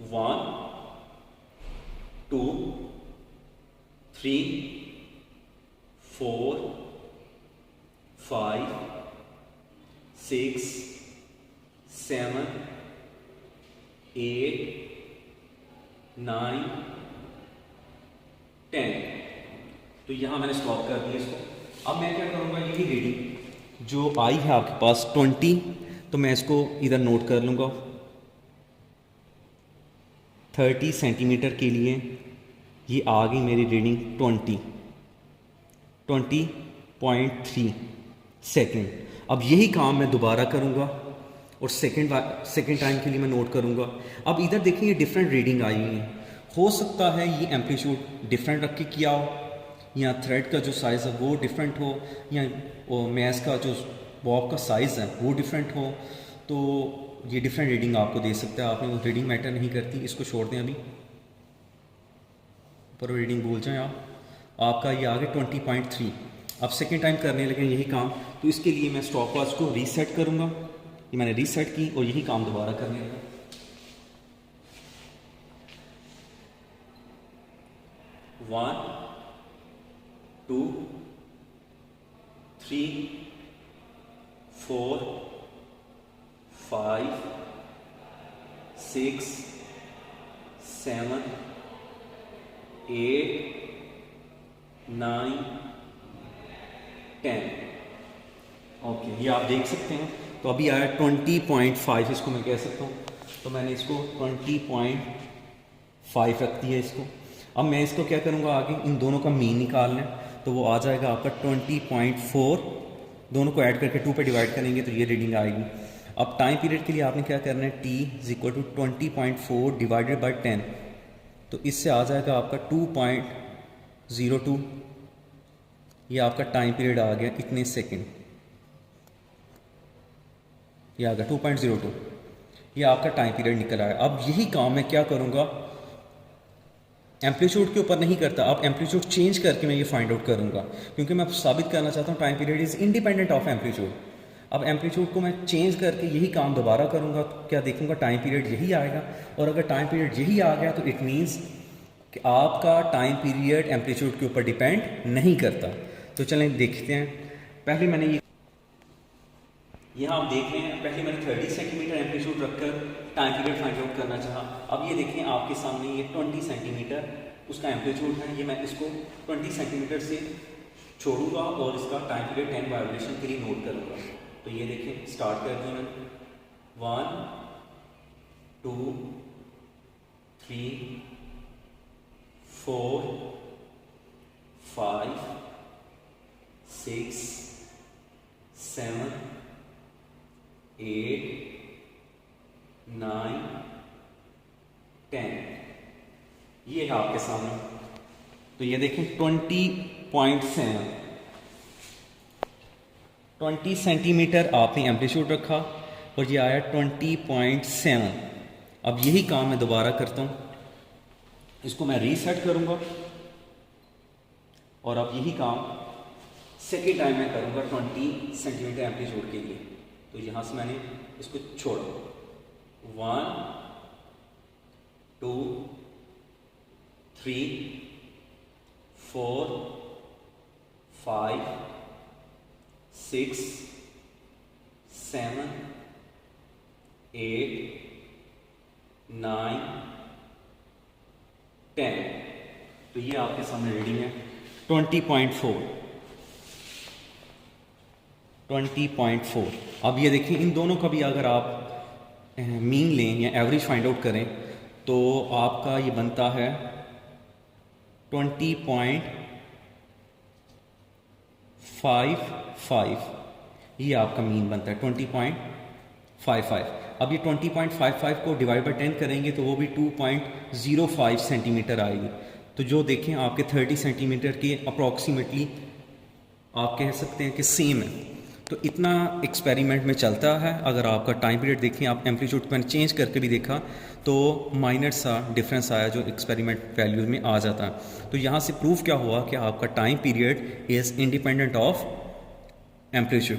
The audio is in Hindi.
1 2 3 4 5 6 7 8 9 10। तो यहाँ मैंने स्टॉप कर दिया इसको। अब मैं क्या करूँगा, यही रीडिंग जो आई है आपके पास 20, तो मैं इसको इधर नोट कर लूँगा। 30 सेंटीमीटर के लिए ये आ गई मेरी रीडिंग 20.3 सेकेंड। अब यही काम मैं दोबारा करूँगा और सेकेंड टाइम के लिए मैं नोट करूँगा। अब इधर देखिए ये डिफरेंट रीडिंग आई हुई है। हो सकता है ये एम्पलीट्यूड डिफरेंट रख के किया हो, या थ्रेड का जो साइज़ है वो डिफरेंट हो, या मैस का जो बॉब का साइज़ है वो डिफरेंट हो, तो ये डिफरेंट रीडिंग आपको दे सकता है। आपने वो रीडिंग मैटर नहीं करती, इसको छोड़ दें अभी, पर रीडिंग भूल जाएं आप। आपका ये आ गया 20.3। अब सेकेंड टाइम करने लगे यही काम, तो इसके लिए मैं स्टॉप वॉच को रीसेट करूँगा। ये मैंने रीसेट की और यही काम दोबारा करने लगा। 1 2 3 4 5 6 7 8 9 10। ओके, ये आप देख सकते हैं। तो अभी आया 20.5, इसको मैं कह सकता हूँ। तो मैंने इसको 20.5 रख दिया इसको। अब मैं इसको क्या करूँगा, आगे इन दोनों का मीन निकालना है, तो वो आ जाएगा आपका 20.4। दोनों को ऐड करके 2 पे डिवाइड करेंगे तो ये रीडिंग आएगी। अब टाइम पीरियड के लिए आपने क्या करना है, t = 20.4 डिवाइडेड बाई 10, तो इससे आ जाएगा आपका 2.02। ये आपका टाइम पीरियड आ गया कितने सेकेंड, ये आ गया 2.02। ये आपका टाइम पीरियड निकल आया। अब यही काम मैं क्या करूँगा, एम्पलीट्यूड के ऊपर नहीं करता, अब एम्पलीट्यूड चेंज करके मैं ये फाइंड आउट करूँगा, क्योंकि मैं साबित करना चाहता हूँ time period is independent of amplitude. अब एम्पलीट्यूड को मैं चेंज करके यही काम दोबारा करूँगा, क्या देखूँगा टाइम पीरियड यही आएगा। और अगर टाइम पीरियड यही आ गया तो इट मीन्स कि आपका टाइम पीरियड एम्पलीट्यूड के ऊपर डिपेंड नहीं करता। तो चलें देखते हैं। पहले मैंने ये यहाँ आप देख रहे हैं, पहले मैंने 30 सेंटीमीटर एम्पलीट्यूड रखकर टाइम पीरियड फाइंड आउट करना चाहा। अब ये देखें आपके सामने ये 20 सेंटीमीटर उसका एम्पलीट्यूड है। ये मैं इसको 20 सेंटीमीटर से छोड़ूंगा और इसका टाइम पीरियड 10 वाइब्रेशन के लिए नोट करूँगा। तो ये देखें, स्टार्ट कर दिया मैंने। 1 2 3 4 5 6 7 8 9 10। ये है आपके सामने। तो ये देखें 20 सेंटीमीटर आपने एम्पलीट्यूड रखा और ये आया 20.7। अब यही काम मैं दोबारा करता हूँ, इसको मैं रीसेट करूँगा और अब यही काम सेकेंड टाइम मैं करूँगा 20 सेंटीमीटर एम्पलीट्यूड के लिए। तो यहाँ से मैंने इसको छोड़ा। 1 2 3 4 5 6 7 8 9 10। तो ये आपके सामने रीडिंग है 20.4। अब ये देखिए, इन दोनों का भी अगर आप मीन लें या एवरेज फाइंड आउट करें तो आपका ये बनता है 20.55। ये आपका मीन बनता है 20.55। अब ये 20.55 को डिवाइड बाई 10 करेंगे तो वो भी 2.05 सेंटीमीटर आएगी। तो जो देखें आपके 30 सेंटीमीटर के अप्रॉक्सीमेटली आप कह सकते हैं कि सेम है। तो इतना एक्सपेरिमेंट में चलता है। अगर आपका टाइम पीरियड देखें, आप एम्पलीट्यूड मैंने चेंज करके भी देखा तो माइनर सा डिफरेंस आया जो एक्सपेरिमेंट वैल्यूज में आ जाता है। तो यहाँ से प्रूफ क्या हुआ कि आपका time period is independent of amplitude.